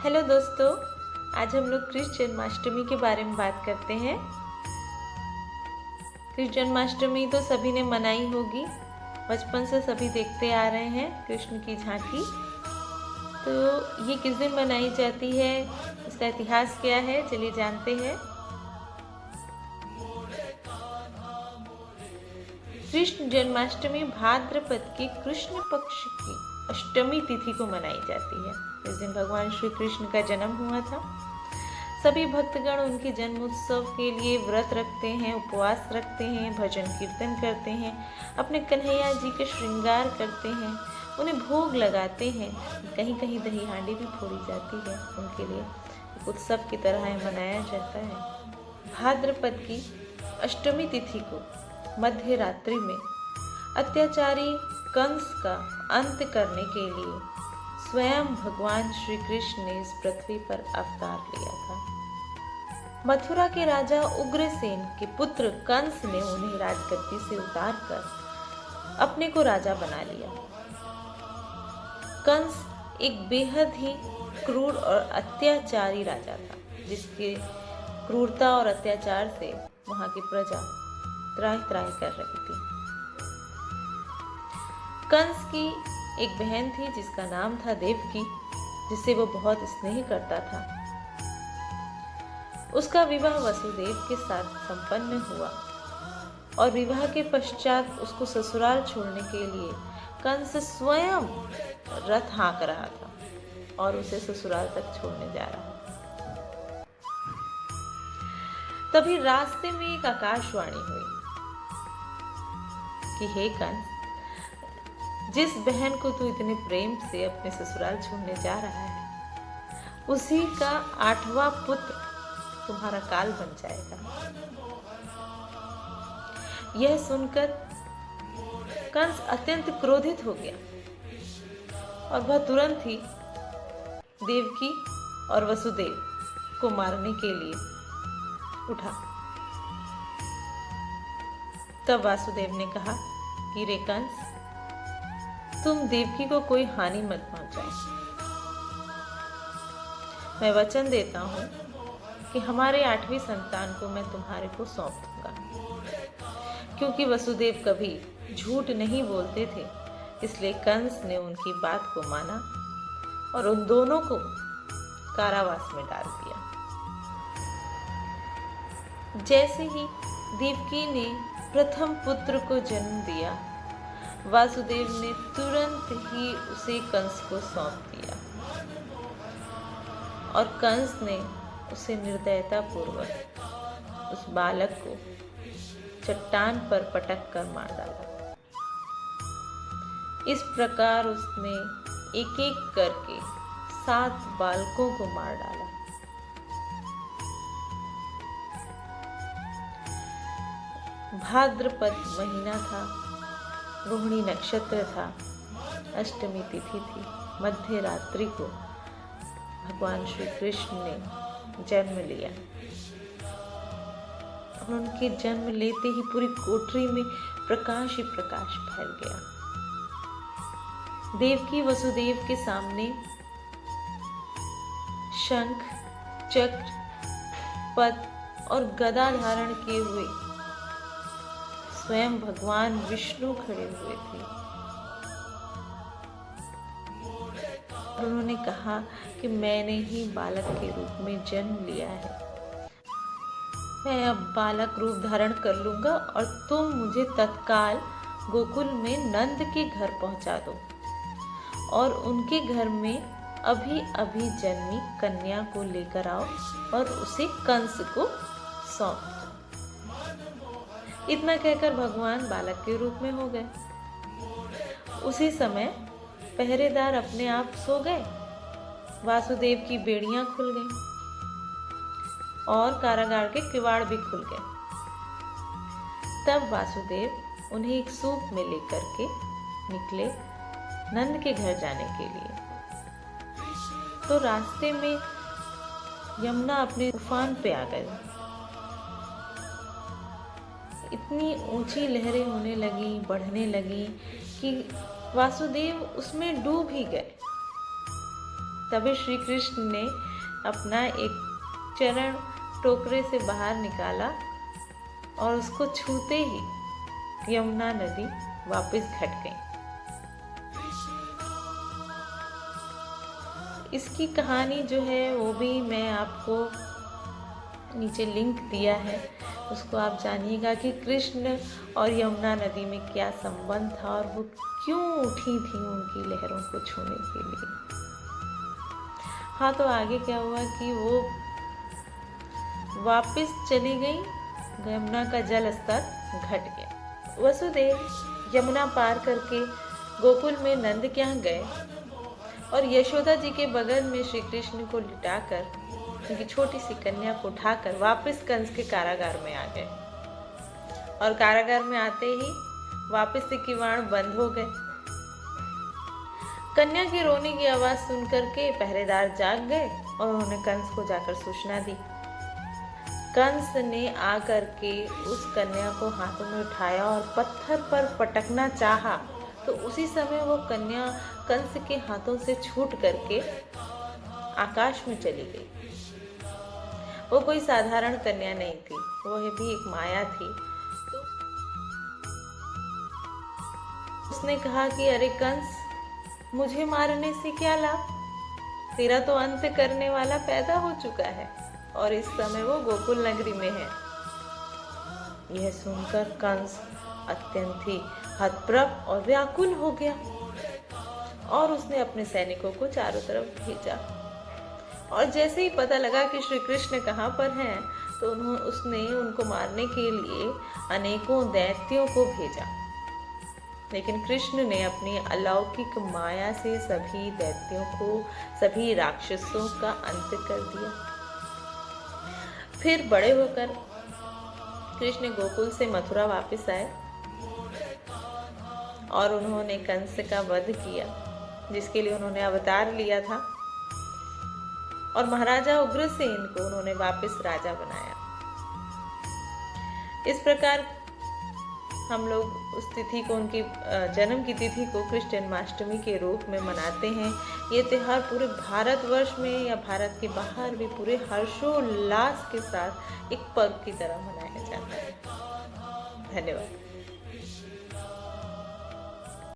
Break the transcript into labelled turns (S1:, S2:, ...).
S1: Hello दोस्तों, आज हम लोग कृष्ण जन्माष्टमी के बारे में बात करते हैं। कृष्ण जन्माष्टमी तो सभी ने मनाई होगी, बचपन से सभी देखते आ रहे हैं कृष्ण की झांकी। तो ये किस दिन मनाई जाती है, इसका इतिहास क्या है, चलिए जानते हैं। कृष्ण जन्माष्टमी भाद्रपद के कृष्ण पक्ष की अष्टमी तिथि को मनाई जाती है। इस दिन भगवान श्री कृष्ण का जन्म हुआ था। सभी भक्तगण उनके जन्म उत्सव के लिए व्रत रखते हैं, उपवास रखते हैं, भजन कीर्तन करते हैं, अपने कन्हैया जी के श्रृंगार करते हैं, उन्हें भोग लगाते हैं। कहीं कहीं दही हांडी भी फोड़ी जाती है, उनके लिए एक उत्सव की तरह मनाया जाता है। भाद्रपद की अष्टमी तिथि को मध्य रात्रि में अत्याचारी कंस का अंत करने के लिए स्वयं भगवान श्री कृष्ण ने इस पृथ्वी पर अवतार लिया था। मथुरा के राजा उग्रसेन के पुत्र कंस ने उन्हें राजगद्दी से उतारकर अपने को राजा बना लिया। कंस एक बेहद ही क्रूर और अत्याचारी राजा था, जिसके क्रूरता और अत्याचार से वहां की प्रजा त्राहि त्राहि कर रही थी। कंस की एक बहन थी जिसका नाम था देवकी, जिससे वो बहुत स्नेह करता था। उसका विवाह वसुदेव के साथ संपन्न हुआ और विवाह के पश्चात उसको ससुराल छोड़ने के लिए कंस स्वयं रथ हाँक रहा था और उसे ससुराल तक छोड़ने जा रहा था। तभी रास्ते में एक आकाशवाणी हुई कि हे कंस, जिस बहन को तू इतने प्रेम से अपने ससुराल छोड़ने जा रहा है, उसी का 8वां पुत्र तुम्हारा काल बन जाएगा। यह सुनकर कंस अत्यंत क्रोधित हो गया और वह तुरंत ही देवकी और वसुदेव को मारने के लिए उठा। तब वासुदेव ने कहा कि रे कंस, तुम देवकी को कोई हानि मत पहुंचाओ। मैं वचन देता हूं कि हमारे 8वीं संतान को मैं तुम्हारे को सौंप दूंगा। क्योंकि वसुदेव कभी झूठ नहीं बोलते थे, इसलिए कंस ने उनकी बात को माना और उन दोनों को कारावास में डाल दिया। जैसे ही देवकी ने प्रथम पुत्र को जन्म दिया, वासुदेव ने तुरंत ही उसे कंस को सौंप दिया और कंस ने उसे निर्दयता पूर्वक उस बालक को चट्टान पर पटक कर मार डाला। इस प्रकार उसने एक एक करके 7 बालकों को मार डाला। भाद्रपद महीना था, रोहिणी नक्षत्र था, अष्टमी तिथि थी। मध्य रात्रि को भगवान श्री कृष्ण ने जन्म लिया और उनके जन्म लेते ही पूरी कोठरी में प्रकाश ही प्रकाश फैल गया। देवकी वसुदेव के सामने शंख, चक्र, पद्म और गदा धारण किए हुए स्वयं भगवान विष्णु खड़े हुए थे और उन्होंने कहा कि मैंने ही बालक के रूप में जन्म लिया है। मैं अब बालक रूप धारण कर लूंगा और तुम मुझे तत्काल गोकुल में नंद के घर पहुंचा दो और उनके घर में अभी अभी जन्मी कन्या को लेकर आओ और उसे कंस को सौंप दो। इतना कहकर भगवान बालक के रूप में हो गए। उसी समय पहरेदार अपने आप सो गए, वासुदेव की बेड़ियां खुल गईं और कारागार के किवाड़ भी खुल गए। तब वासुदेव उन्हें एक सूप में लेकर के निकले नंद के घर जाने के लिए। तो रास्ते में यमुना अपने उफान पे आ गए। इतनी ऊंची लहरें होने लगी, बढ़ने लगी कि वासुदेव उसमें डूब ही गए। तभी श्री कृष्ण ने अपना एक चरण टोकरे से बाहर निकाला और उसको छूते ही यमुना नदी वापस घट गई। इसकी कहानी जो है वो भी मैं आपको नीचे लिंक दिया है, उसको आप जानिएगा कि कृष्ण और यमुना नदी में क्या संबंध था और वो क्यों उठी थी उनकी लहरों को छूने के लिए। हाँ, तो आगे क्या हुआ कि वो वापस चली गई, यमुना का जल स्तर घट गया। वसुदेव यमुना पार करके गोकुल में नंद के यहाँ गए और यशोदा जी के बगल में श्री कृष्ण को लिटाकर उनकी छोटी सी कन्या को उठाकर वापस कंस के कारागार में आ गए। और कारागार में आते ही वापस से किवाड़ बंद हो गए। कन्या के रोने की आवाज सुनकर के पहरेदार जाग गए और उन्होंने कंस को जाकर सूचना दी। कंस ने आकर के उस कन्या को हाथों में उठाया और पत्थर पर पटकना चाहा, तो उसी समय वो कन्या कंस के हाथों से छूट करके आकाश में चली गई। वो कोई साधारण कन्या नहीं थी, वह भी एक माया थी। तो उसने कहा कि अरे कंस, मुझे मारने से क्या लाभ, तेरा तो अंत करने वाला पैदा हो चुका है और इस समय वो गोकुल नगरी में है। यह सुनकर कंस अत्यंत ही हतप्रभ और व्याकुल हो गया और उसने अपने सैनिकों को चारों तरफ भेजा। और जैसे ही पता लगा कि श्री कृष्ण कहाँ पर हैं, तो उसने उनको मारने के लिए अनेकों दैत्यों को भेजा। लेकिन कृष्ण ने अपनी अलौकिक माया से सभी दैत्यों को, सभी राक्षसों का अंत कर दिया। फिर बड़े होकर कृष्ण गोकुल से मथुरा वापस आए और उन्होंने कंस का वध किया, जिसके लिए उन्होंने अवतार लिया था। और महाराजा उग्रसेन को उन्होंने वापस राजा बनाया। इस प्रकार हम लोग उस तिथि को, उनकी जन्म की तिथि को कृष्ण जन्माष्टमी के रूप में मनाते हैं। ये त्यौहार पूरे भारतवर्ष में या भारत के बाहर भी पूरे हर्षोल्लास के साथ एक पर्व की तरह मनाया जाता है। धन्यवाद।